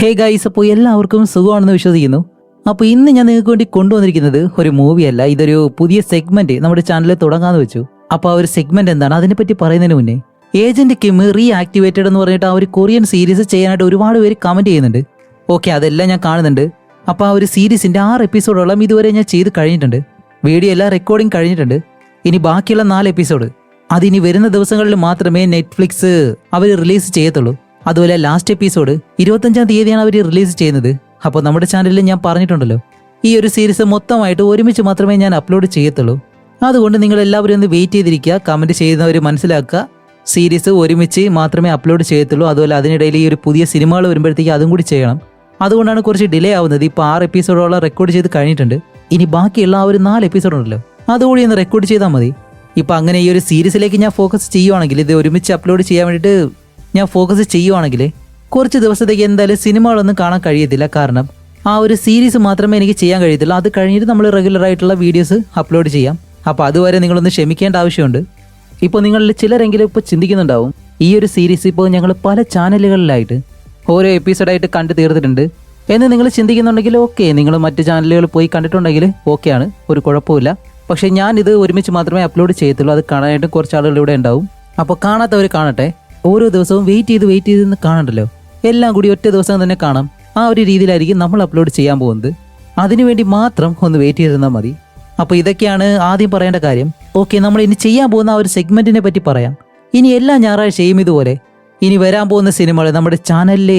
Hey guys, അപ്പോൾ എല്ലാവർക്കും സുഖമാണെന്ന് വിശ്വസിക്കുന്നു. അപ്പോൾ ഇന്ന് ഞാൻ നിങ്ങൾക്ക് വേണ്ടി കൊണ്ടുവന്നിരിക്കുന്നത് ഒരു മൂവിയല്ല, ഇതൊരു പുതിയ സെഗ്മെന്റ് നമ്മുടെ ചാനലിൽ തുടങ്ങാന്ന് വെച്ചു. അപ്പോൾ ആ ഒരു സെഗ്മെന്റ് എന്താണ്, അതിനെപ്പറ്റി പറയുന്നതിന് മുന്നേ ഏജന്റ് കിം റീആക്ടിവേറ്റഡ് എന്ന് പറഞ്ഞിട്ട് ആ ഒരു കൊറിയൻ സീരീസ് ചെയ്യാനായിട്ട് ഒരുപാട് പേര് കമന്റ് ചെയ്യുന്നുണ്ട്. ഓക്കെ, അതെല്ലാം ഞാൻ കാണുന്നുണ്ട്. അപ്പോൾ ആ ഒരു സീരീസിന്റെ 6 എപ്പിസോഡോളം ഇതുവരെ ഞാൻ ചെയ്ത് കഴിഞ്ഞിട്ടുണ്ട്. വീഡിയോ എല്ലാം റെക്കോർഡിംഗ് കഴിഞ്ഞിട്ടുണ്ട്. ഇനി ബാക്കിയുള്ള 4 എപ്പിസോഡ് അതിനി വരുന്ന ദിവസങ്ങളിൽ മാത്രമേ നെറ്റ്ഫ്ലിക്സ് അവർ റിലീസ് ചെയ്യത്തുള്ളൂ. അതുപോലെ ലാസ്റ്റ് എപ്പിസോഡ് 25-ാം തീയതിയാണ് അവർ റിലീസ് ചെയ്യുന്നത്. അപ്പോൾ നമ്മുടെ ചാനലിൽ ഞാൻ പറഞ്ഞിട്ടുണ്ടല്ലോ, ഈ ഒരു സീരീസ് മൊത്തമായിട്ട് ഒരുമിച്ച് മാത്രമേ ഞാൻ അപ്ലോഡ് ചെയ്യത്തുള്ളൂ. അതുകൊണ്ട് നിങ്ങൾ എല്ലാവരും ഒന്ന് വെയിറ്റ് ചെയ്തിരിക്കുക. കമൻറ്റ് ചെയ്യുന്നവർ മനസ്സിലാക്കുക, സീരീസ് ഒരുമിച്ച് മാത്രമേ അപ്ലോഡ് ചെയ്യത്തുള്ളൂ. അതുപോലെ അതിനിടയിൽ ഈ ഒരു പുതിയ സിനിമകൾ വരുമ്പോഴത്തേക്ക് അതും കൂടി ചെയ്യണം. അതുകൊണ്ടാണ് കുറച്ച് ഡിലേ ആവുന്നത്. ഇപ്പോൾ 6 എപ്പിസോഡോളം റെക്കോർഡ് ചെയ്ത് കഴിഞ്ഞിട്ടുണ്ട്. ഇനി ബാക്കിയുള്ള ആ ഒരു 4 എപ്പിസോഡ് ഉണ്ടല്ലോ, അതുകൂടി ഒന്ന് റെക്കോർഡ് ചെയ്താൽ മതി. ഇപ്പം അങ്ങനെ ഈ ഒരു സീരീസിലേക്ക് ഞാൻ ഫോക്കസ് ചെയ്യുവാണെങ്കിൽ, ഇത് ഒരുമിച്ച് അപ്ലോഡ് ചെയ്യാൻ വേണ്ടിയിട്ട് ഞാൻ ഫോക്കസ് ചെയ്യുവാണെങ്കിൽ കുറച്ച് ദിവസത്തേക്ക് എന്തായാലും സിനിമകളൊന്നും കാണാൻ കഴിയത്തില്ല. കാരണം ആ ഒരു സീരീസ് മാത്രമേ എനിക്ക് ചെയ്യാൻ കഴിയത്തില്ല. അത് കഴിഞ്ഞിട്ട് നമ്മൾ റെഗുലറായിട്ടുള്ള വീഡിയോസ് അപ്ലോഡ് ചെയ്യാം. അപ്പോൾ അതുവരെ നിങ്ങളൊന്ന് ക്ഷമിക്കേണ്ട ആവശ്യമുണ്ട്. ഇപ്പോൾ നിങ്ങളിൽ ചിലരെങ്കിലും ഇപ്പോൾ ചിന്തിക്കുന്നുണ്ടാവും, ഈ ഒരു സീരീസ് ഇപ്പോൾ ഞങ്ങൾ പല ചാനലുകളിലായിട്ട് ഓരോ എപ്പിസോഡായിട്ട് കണ്ടു തീർത്തിട്ടുണ്ട് എന്ന് നിങ്ങൾ ചിന്തിക്കുന്നുണ്ടെങ്കിൽ ഓക്കെ, നിങ്ങൾ മറ്റ് ചാനലുകളിൽ പോയി കണ്ടിട്ടുണ്ടെങ്കിൽ ഓക്കെയാണ്, ഒരു കുഴപ്പമില്ല. പക്ഷേ ഞാനിത് ഒരുമിച്ച് മാത്രമേ അപ്ലോഡ് ചെയ്യത്തുള്ളൂ. അത് കാണാനായിട്ടും കുറച്ച് ആളുകൾ ഇവിടെ ഉണ്ടാവും. അപ്പോൾ കാണാത്തവർ കാണട്ടെ. ഓരോ ദിവസവും വെയിറ്റ് ചെയ്ത് കാണണ്ടല്ലോ, എല്ലാം കൂടി ഒറ്റ ദിവസം തന്നെ കാണാം. ആ ഒരു രീതിയിലായിരിക്കും നമ്മൾ അപ്ലോഡ് ചെയ്യാൻ പോകുന്നത്. അതിനുവേണ്ടി മാത്രം ഒന്ന് വെയിറ്റ് ചെയ്തിരുന്നാൽ മതി. അപ്പോൾ ഇതൊക്കെയാണ് ആദ്യം പറയേണ്ട കാര്യം. ഓക്കെ, നമ്മൾ ഇനി ചെയ്യാൻ പോകുന്ന ആ ഒരു സെഗ്മെന്റിനെ പറ്റി പറയാം. ഇനി എല്ലാ ഞായറാഴ്ചയും ഇതുപോലെ ഇനി വരാൻ പോകുന്ന സിനിമകൾ, നമ്മുടെ ചാനലിൽ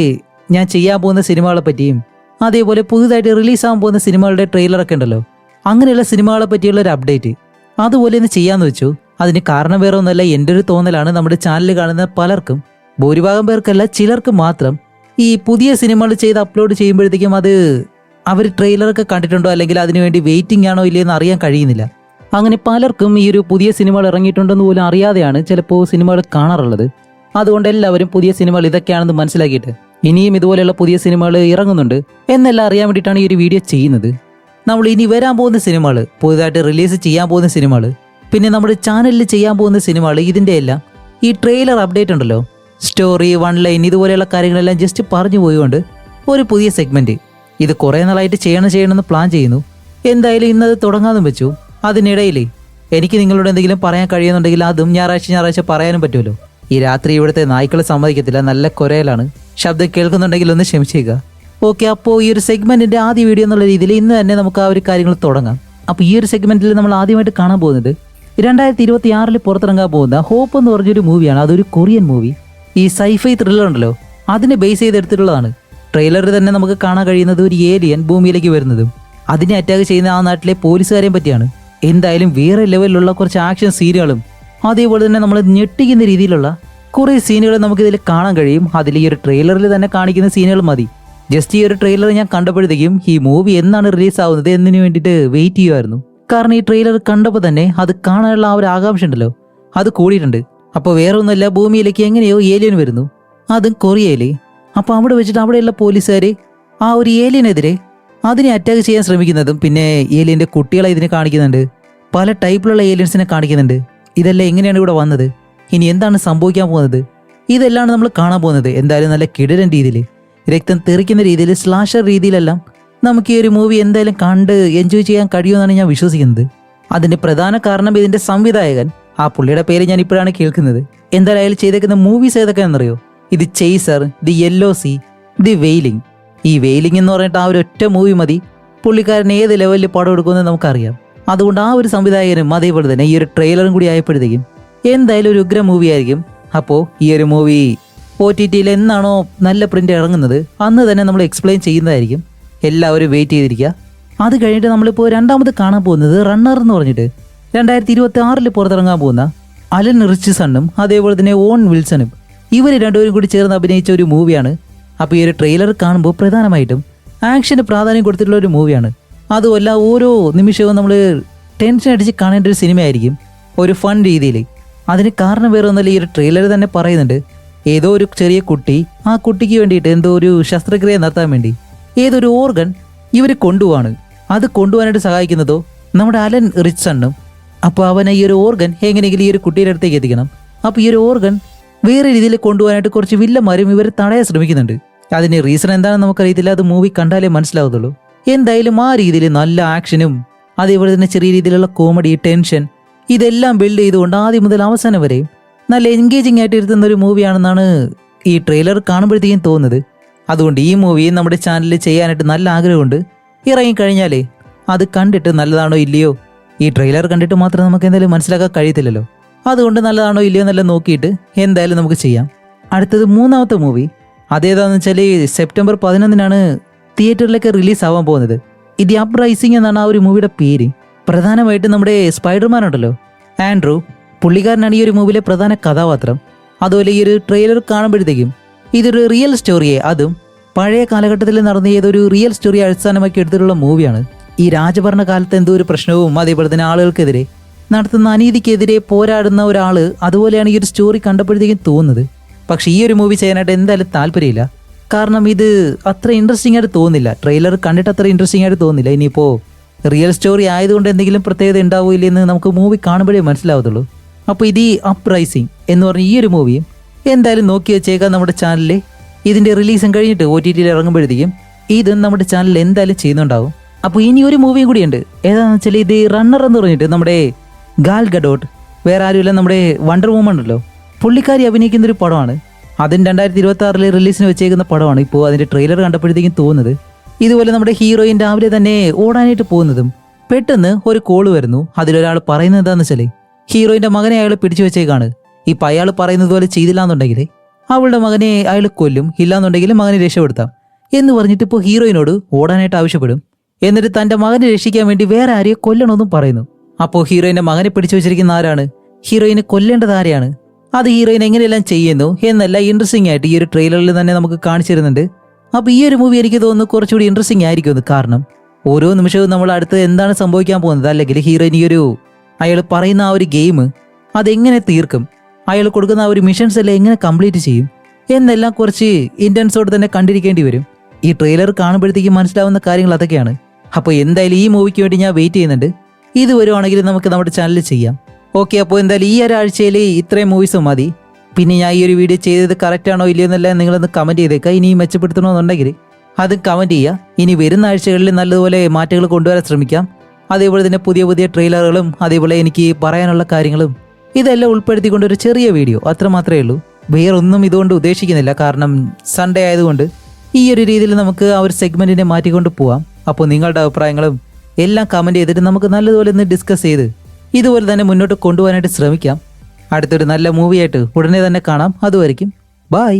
ഞാൻ ചെയ്യാൻ പോകുന്ന സിനിമകളെ പറ്റിയും അതേപോലെ പുതുതായിട്ട് റിലീസാകാൻ പോകുന്ന സിനിമകളുടെ ട്രെയിലറൊക്കെ ഉണ്ടല്ലോ, അങ്ങനെയുള്ള സിനിമകളെ പറ്റിയുള്ള ഒരു അപ്ഡേറ്റ് അതുപോലെ ഒന്ന് ചെയ്യാമെന്ന് വെച്ചു. അതിന് കാരണം വേറെ ഒന്നല്ല, എൻ്റെ ഒരു തോന്നലാണ്. നമ്മുടെ ചാനൽ കാണുന്ന പലർക്കും, ഭൂരിഭാഗം പേർക്കല്ല ചിലർക്ക് മാത്രം, ഈ പുതിയ സിനിമകൾ ചെയ്ത് അപ്ലോഡ് ചെയ്യുമ്പോഴത്തേക്കും അത് അവർ ട്രെയിലറൊക്കെ കണ്ടിട്ടുണ്ടോ അല്ലെങ്കിൽ അതിനുവേണ്ടി വെയിറ്റിംഗ് ആണോ ഇല്ലയെന്ന് അറിയാൻ കഴിയുന്നില്ല. അങ്ങനെ പലർക്കും ഈ ഒരു പുതിയ സിനിമകൾ ഇറങ്ങിയിട്ടുണ്ടെന്ന് പോലും അറിയാതെയാണ് ചിലപ്പോൾ സിനിമകൾ കാണാറുള്ളത്. അതുകൊണ്ട് എല്ലാവരും പുതിയ സിനിമകൾ ഇതൊക്കെയാണെന്ന് മനസ്സിലാക്കിയിട്ട് ഇനിയും ഇതുപോലെയുള്ള പുതിയ സിനിമകൾ ഇറങ്ങുന്നുണ്ട് എന്നെല്ലാം അറിയാൻ വേണ്ടിയിട്ടാണ് ഈ ഒരു വീഡിയോ ചെയ്യുന്നത്. നമ്മൾ ഇനി വരാൻ പോകുന്ന സിനിമകൾ, പുതുതായിട്ട് റിലീസ് ചെയ്യാൻ പോകുന്ന സിനിമകൾ, പിന്നെ നമ്മുടെ ചാനലിൽ ചെയ്യാൻ പോകുന്ന സിനിമകൾ, ഇതിൻ്റെ എല്ലാം ഈ ട്രെയിലർ അപ്ഡേറ്റ് ഉണ്ടല്ലോ, സ്റ്റോറി, 1 ലൈൻ, ഇതുപോലെയുള്ള കാര്യങ്ങളെല്ലാം ജസ്റ്റ് പറഞ്ഞു പോയിക്കൊണ്ട് ഒരു പുതിയ സെഗ്മെൻറ്റ് ഇത് കുറേ നാളായിട്ട് ചെയ്യണമെന്ന് പ്ലാൻ ചെയ്യുന്നു. എന്തായാലും ഇന്നത് തുടങ്ങാമെന്നും വെച്ചു. അതിനിടയിൽ എനിക്ക് നിങ്ങളോട് എന്തെങ്കിലും പറയാൻ കഴിയുന്നുണ്ടെങ്കിൽ അതും ഞായറാഴ്ച പറയാനും പറ്റുമല്ലോ. ഈ രാത്രി ഇവിടുത്തെ നായ്ക്കൾ സമ്മതിക്കത്തില്ല, നല്ല കുരയിലാണ്. ശബ്ദം കേൾക്കുന്നുണ്ടെങ്കിൽ ഒന്ന് ക്ഷമിച്ചേക്കുക. ഓക്കെ, അപ്പോൾ ഈ ഒരു സെഗ്മെൻറ്റിൻ്റെ ആദ്യ വീഡിയോ എന്നുള്ള രീതിയിൽ ഇന്ന് തന്നെ നമുക്ക് ആ ഒരു കാര്യങ്ങൾ തുടങ്ങാം. അപ്പോൾ ഈ ഒരു സെഗ്മെൻറ്റിൽ നമ്മൾ ആദ്യമായിട്ട് കാണാൻ പോകുന്നത് 2026 പുറത്തിറങ്ങാൻ പോകുന്ന ഹോപ്പ് എന്ന് പറഞ്ഞൊരു മൂവിയാണ്. അതൊരു കൊറിയൻ മൂവി. ഈ സൈഫൈ ത്രില്ലർ ഉണ്ടല്ലോ, അതിനെ ബേസ് ചെയ്തെടുത്തിട്ടുള്ളതാണ്. ട്രെയിലറിൽ തന്നെ നമുക്ക് കാണാൻ കഴിയുന്നത് ഒരു ഏലിയൻ ഭൂമിയിലേക്ക് വരുന്നതും അതിനെ അറ്റാക്ക് ചെയ്യുന്ന ആ നാട്ടിലെ പോലീസുകാരെയും പറ്റിയാണ്. എന്തായാലും വേറെ ലെവലിലുള്ള കുറച്ച് ആക്ഷൻ സീനുകളും അതേപോലെ തന്നെ നമ്മൾ ഞെട്ടിക്കുന്ന രീതിയിലുള്ള കുറേ സീനുകൾ നമുക്കിതിൽ കാണാൻ കഴിയും. അതിൽ ഈ ഒരു ട്രെയിലറിൽ തന്നെ കാണിക്കുന്ന സീനുകൾ മതി. ജസ്റ്റ് ഈ ഒരു ട്രെയിലർ ഞാൻ കണ്ടപ്പോഴത്തേക്കും ഈ മൂവി എന്നാണ് റിലീസ് ആവുന്നത് എന്നതിന് വേണ്ടിയിട്ട് വെയിറ്റ് ചെയ്യുമായിരുന്നു. കാരണം ഈ ട്രെയിലർ കണ്ടപ്പോൾ തന്നെ അത് കാണാനുള്ള ആ ഒരു ആകാംക്ഷ ഉണ്ടല്ലോ, അത് കൂടിയിട്ടുണ്ട്. അപ്പോൾ വേറെ ഒന്നുമല്ല, ഭൂമിയിലേക്ക് എങ്ങനെയോ ഏലിയൻ വരുന്നു, അതും കൊറിയയില്. അപ്പോൾ അവിടെ വെച്ചിട്ട് അവിടെയുള്ള പോലീസുകാർ ആ ഒരു ഏലിയനെതിരെ അതിനെ അറ്റാക്ക് ചെയ്യാൻ ശ്രമിക്കുന്നതും, പിന്നെ ഏലിയൻ്റെ കുട്ടികളെ ഇതിനെ കാണിക്കുന്നുണ്ട്, പല ടൈപ്പിലുള്ള ഏലിയൻസിനെ കാണിക്കുന്നുണ്ട്. ഇതെല്ലാം എങ്ങനെയാണ് ഇവിടെ വന്നത്, ഇനി എന്താണ് സംഭവിക്കാൻ പോകുന്നത്, ഇതെല്ലാം നമ്മൾ കാണാൻ പോകുന്നത്. എന്തായാലും നല്ല കിടിലൻ രീതിയിൽ, രക്തം തെറിക്കുന്ന രീതിയിൽ, സ്ലാഷർ രീതിയിലെല്ലാം നമുക്ക് ഈ ഒരു മൂവി എന്തായാലും കണ്ട് എൻജോയ് ചെയ്യാൻ കഴിയുമെന്നാണ് ഞാൻ വിശ്വസിക്കുന്നത്. അതിൻ്റെ പ്രധാന കാരണം ഇതിൻ്റെ സംവിധായകൻ, ആ പുള്ളിയുടെ പേര് ഞാൻ ഇപ്പോഴാണ് കേൾക്കുന്നത്. എന്തായാലും അയാൾ ചെയ്തേക്കുന്ന മൂവീസ് ഏതൊക്കെയാണെന്നറിയോ? ഇത് Chaser, the yellow sea, the wailing. ഈ വെയിലിംഗ് എന്ന് പറഞ്ഞിട്ട് ആ ഒരു ഒറ്റ മൂവി മതി പുള്ളിക്കാരൻ ഏത് ലെവലിൽ പടം എടുക്കുമെന്ന് നമുക്കറിയാം. അതുകൊണ്ട് ആ ഒരു സംവിധായകനും അതേപോലെ തന്നെ ഈ ഒരു ട്രെയിലറും കൂടി ആയപ്പോഴത്തേക്കും എന്തായാലും ഒരു ഉഗ്ര മൂവി ആയിരിക്കും. അപ്പോൾ ഈ ഒരു മൂവി OTTയിൽ എന്നാണോ നല്ല പ്രിൻ്റ് ഇറങ്ങുന്നത് അന്ന് തന്നെ നമ്മൾ എക്സ്പ്ലെയിൻ ചെയ്യുന്നതായിരിക്കും. എല്ലാവരും വെയിറ്റ് ചെയ്തിരിക്കുക. അത് കഴിഞ്ഞിട്ട് നമ്മളിപ്പോൾ രണ്ടാമത് കാണാൻ പോകുന്നത് റണ്ണർ എന്ന് പറഞ്ഞിട്ട് 2026 പുറത്തിറങ്ങാൻ പോകുന്ന അലൻ റിച്ച്സണും അതേപോലെ തന്നെ ഓൺ വിൽസണും, ഇവർ രണ്ടുപേരും കൂടി ചേർന്ന് അഭിനയിച്ച ഒരു മൂവിയാണ്. അപ്പോൾ ഈ ഒരു ട്രെയിലർ കാണുമ്പോൾ പ്രധാനമായിട്ടും ആക്ഷന് പ്രാധാന്യം കൊടുത്തിട്ടുള്ള ഒരു മൂവിയാണ്. അതുമല്ല, ഓരോ നിമിഷവും നമ്മൾ ടെൻഷൻ അടിച്ച് കാണേണ്ട ഒരു സിനിമയായിരിക്കും, ഒരു ഫൺ രീതിയിൽ. അതിന് കാരണം വേറെ ഒന്നല്ല, ഈ ഒരു ട്രെയിലർ തന്നെ പറയുന്നുണ്ട്, ഏതോ ഒരു ചെറിയ കുട്ടി, ആ കുട്ടിക്ക് വേണ്ടിയിട്ട് എന്തോ ഒരു ശസ്ത്രക്രിയ നടത്താൻ വേണ്ടി ഏതൊരു ഓർഗൻ ഇവർ കൊണ്ടുപോവാണ്. അത് കൊണ്ടുപോകാനായിട്ട് സഹായിക്കുന്നതോ നമ്മുടെ അലൻ റിച്ച്സണും. അപ്പോൾ അവനെ ഈ ഒരു ഓർഗൻ എങ്ങനെയെങ്കിലും ഈ ഒരു കുട്ടിയുടെ അടുത്തേക്ക് എത്തിക്കണം. അപ്പോൾ ഈ ഒരു ഓർഗൻ വേറെ രീതിയിൽ കൊണ്ടുപോകാനായിട്ട് കുറച്ച് വില്ലന്മാരും ഇവരെ തടയാൻ ശ്രമിക്കുന്നുണ്ട്. അതിന് റീസൺ എന്താണെന്ന് നമുക്കറിയത്തില്ല, അത് മൂവി കണ്ടാലേ മനസ്സിലാവത്തുള്ളൂ. എന്തായാലും ആ രീതിയിൽ നല്ല ആക്ഷനും അതേപോലെ തന്നെ ചെറിയ രീതിയിലുള്ള കോമഡി, ടെൻഷൻ ഇതെല്ലാം ബിൽഡ് ചെയ്തുകൊണ്ട് ആദ്യം മുതൽ അവസാനം വരെയും നല്ല എൻഗേജിങ് ആയിട്ട് ഇരുത്തുന്ന ഒരു മൂവിയാണെന്നാണ് ഈ ട്രെയിലർ കാണുമ്പോഴത്തേക്കും തോന്നുന്നത്. അതുകൊണ്ട് ഈ മൂവി നമ്മുടെ ചാനലിൽ ചെയ്യാനായിട്ട് നല്ല ആഗ്രഹമുണ്ട്. ഇറങ്ങിക്കഴിഞ്ഞാലേ അത് കണ്ടിട്ട് നല്ലതാണോ ഇല്ലയോ, ഈ ട്രെയിലർ കണ്ടിട്ട് മാത്രം നമുക്ക് എന്തായാലും മനസ്സിലാക്കാൻ കഴിയത്തില്ലല്ലോ. അതുകൊണ്ട് നല്ലതാണോ ഇല്ലയോ എന്നെല്ലാം നോക്കിയിട്ട് എന്തായാലും നമുക്ക് ചെയ്യാം. അടുത്തത് മൂന്നാമത്തെ മൂവി അതേതാണെന്ന് വെച്ചാൽ സെപ്റ്റംബർ 11 തിയേറ്ററിലേക്ക് റിലീസ് ആവാൻ പോകുന്നത്. ദി അപ്രൈസിംഗ് എന്നാണ് ആ ഒരു മൂവിയുടെ പേര്. പ്രധാനമായിട്ട് നമ്മുടെ സ്പൈഡർമാൻ ഉണ്ടല്ലോ, ആൻഡ്രൂ, പുള്ളിക്കാരനാണ് ഈ ഒരു മൂവിയിലെ പ്രധാന കഥാപാത്രം. അതുപോലെ ഈ ഒരു ട്രെയിലർ കാണുമ്പോഴത്തേക്കും ഇതൊരു റിയൽ സ്റ്റോറിയെ, അതും പഴയ കാലഘട്ടത്തിൽ നടന്ന ഏതൊരു റിയൽ സ്റ്റോറി അടിസ്ഥാനമാക്കി എടുത്തിട്ടുള്ള മൂവിയാണ്. ഈ രാജഭരണ കാലത്ത് എന്തോ ഒരു പ്രശ്നവും അതേപോലെ തന്നെ ആളുകൾക്കെതിരെ നടത്തുന്ന അനീതിക്കെതിരെ പോരാടുന്ന ഒരാൾ, അതുപോലെയാണ് ഈ ഒരു സ്റ്റോറി കണ്ടപ്പോഴത്തേക്കും തോന്നുന്നത്. പക്ഷെ ഈ ഒരു മൂവി ചെയ്യാനായിട്ട് എന്തായാലും താല്പര്യമില്ല. കാരണം ഇത് അത്ര ഇൻട്രസ്റ്റിംഗ് ആയിട്ട് തോന്നുന്നില്ല. ട്രെയിലർ കണ്ടിട്ട് അത്ര ഇൻട്രസ്റ്റിംഗ് ആയിട്ട് തോന്നുന്നില്ല. ഇനിയിപ്പോൾ റിയൽ സ്റ്റോറി ആയതുകൊണ്ട് എന്തെങ്കിലും പ്രത്യേകത ഉണ്ടാവില്ലെന്ന് നമുക്ക് മൂവി കാണുമ്പോഴേ മനസ്സിലാവത്തുള്ളൂ. അപ്പോൾ ഇത് ഈ അപ്രൈസിംഗ് എന്ന് പറഞ്ഞ ഈ ഒരു മൂവിയും എന്തായാലും നോക്കി വെച്ചേക്കാം നമ്മുടെ ചാനലിൽ. ഇതിൻ്റെ റിലീസും കഴിഞ്ഞിട്ട് OTTയിൽ ഇറങ്ങുമ്പോഴത്തേക്കും ഇത് നമ്മുടെ ചാനലിൽ എന്തായാലും ചെയ്യുന്നുണ്ടാവും. അപ്പോൾ ഇനി ഒരു മൂവിയും കൂടിയുണ്ട്. ഏതാണെന്ന് വെച്ചാൽ ഇത് റണ്ണർ എന്ന് പറഞ്ഞിട്ട് നമ്മുടെ ഗാൽ ഗഡോട്ട്, വേറെ ആരുമില്ല, നമ്മുടെ വണ്ടർ വുമൺ ഉണ്ടല്ലോ, പുള്ളിക്കാരി അഭിനയിക്കുന്ന ഒരു പടമാണ്. അതിന് 2026 റിലീസിന് വെച്ചേക്കുന്ന പടമാണ്. ഇപ്പോൾ അതിൻ്റെ ട്രെയിലർ കണ്ടപ്പോഴത്തേക്കും തോന്നുന്നത് ഇതുപോലെ നമ്മുടെ ഹീറോയിൻ രാവിലെ തന്നെ ഓടാനായിട്ട് പോകുന്നതും പെട്ടെന്ന് ഒരു കോള് വരുന്നു. അതിലൊരാൾ പറയുന്നത് എന്താണെന്ന് വെച്ചാൽ ഹീറോയിൻ്റെ മകനെ അയാൾ പിടിച്ചു വെച്ചേക്കാണ്. ഇപ്പം അയാൾ പറയുന്നത് പോലെ ചെയ്തില്ല എന്നുണ്ടെങ്കിൽ അവളുടെ മകനെ അയാൾ കൊല്ലും, ഇല്ലാന്നുണ്ടെങ്കിൽ മകനെ രക്ഷപ്പെടുത്താം എന്ന് പറഞ്ഞിട്ട് ഇപ്പോൾ ഹീറോയിനോട് ഓടാനായിട്ട് ആവശ്യപ്പെടും. എന്നിട്ട് തൻ്റെ മകനെ രക്ഷിക്കാൻ വേണ്ടി വേറെ ആരെയോ കൊല്ലണമെന്നും പറയുന്നു. അപ്പോൾ ഹീറോയിൻ്റെ മകനെ പിടിച്ചു വെച്ചിരിക്കുന്ന ആരാണ്, ഹീറോയിനെ കൊല്ലേണ്ടത് ആരെയാണ്, അത് ഹീറോയിൻ എങ്ങനെയെല്ലാം ചെയ്യുന്നു എന്നല്ല ഇൻട്രസ്റ്റിംഗ് ആയിട്ട് ഈ ഒരു ട്രെയിലറിൽ തന്നെ നമുക്ക് കാണിച്ചു തരുന്നുണ്ട്. അപ്പോൾ ഈ ഒരു മൂവി എനിക്ക് തോന്നുന്നു കുറച്ചുകൂടി ഇൻട്രസ്റ്റിംഗ് ആയിരിക്കുമെന്ന്. കാരണം ഓരോ നിമിഷവും നമ്മൾ അടുത്ത് എന്താണ് സംഭവിക്കാൻ പോകുന്നത്, അല്ലെങ്കിൽ ഹീറോയിൻ ഈ ഒരു അയാൾ പറയുന്ന ആ ഒരു ഗെയിം അതെങ്ങനെ തീർക്കും, അയാൾ കൊടുക്കുന്ന ആ ഒരു മിഷൻസ് എല്ലാം എങ്ങനെ കംപ്ലീറ്റ് ചെയ്യും എന്നെല്ലാം കുറച്ച് ഇൻറ്റൻസോട് തന്നെ കണ്ടിരിക്കേണ്ടി വരും. ഈ ട്രെയിലർ കാണുമ്പോഴത്തേക്കും മനസ്സിലാവുന്ന കാര്യങ്ങൾ അതൊക്കെയാണ്. അപ്പോൾ എന്തായാലും ഈ മൂവിക്ക് വേണ്ടി ഞാൻ വെയിറ്റ് ചെയ്യുന്നുണ്ട്. ഇത് വരുവാണെങ്കിൽ നമുക്ക് നമ്മുടെ ചാനലിൽ ചെയ്യാം. ഓക്കെ, അപ്പോൾ എന്തായാലും ഈ ഒരാഴ്ചയിൽ ഇത്രയും മൂവീസ് മതി. പിന്നെ ഞാൻ ഈ ഒരു വീഡിയോ ചെയ്തത് കറക്റ്റാണോ ഇല്ലയോ എന്നെല്ലാം നിങ്ങളൊന്ന് കമൻറ്റ് ചെയ്തേക്കുക. ഇനിയും മെച്ചപ്പെടുത്തണമെന്നുണ്ടെങ്കിൽ അത് കമൻറ്റ് ചെയ്യുക. ഇനി വരുന്ന ആഴ്ചകളിൽ നല്ലതുപോലെ മാറ്റങ്ങൾ കൊണ്ടുവരാൻ ശ്രമിക്കാം. അതേപോലെ തന്നെ പുതിയ പുതിയ ട്രെയിലറുകളും അതേപോലെ എനിക്ക് പറയാനുള്ള കാര്യങ്ങളും ഇതെല്ലാം ഉൾപ്പെടുത്തിക്കൊണ്ട് ഒരു ചെറിയ വീഡിയോ, അത്ര മാത്രമേ ഉള്ളൂ. വേറൊന്നും ഇതുകൊണ്ട് ഉദ്ദേശിക്കുന്നില്ല. കാരണം സൺഡേ ആയതുകൊണ്ട് ഈ ഒരു രീതിയിൽ നമുക്ക് ആ ഒരു സെഗ്മെൻറ്റിനെ മാറ്റിക്കൊണ്ട് പോവാം. അപ്പോൾ നിങ്ങളുടെ അഭിപ്രായങ്ങളും എല്ലാം കമൻറ്റ് ചെയ്തിട്ട് നമുക്ക് നല്ലതുപോലെ ഒന്ന് ഡിസ്കസ് ചെയ്ത് ഇതുപോലെ തന്നെ മുന്നോട്ട് കൊണ്ടുപോകാനായിട്ട് ശ്രമിക്കാം. അടുത്തൊരു നല്ല മൂവിയായിട്ട് ഉടനെ തന്നെ കാണാം. അതുവരെയ്ക്കും ബൈ.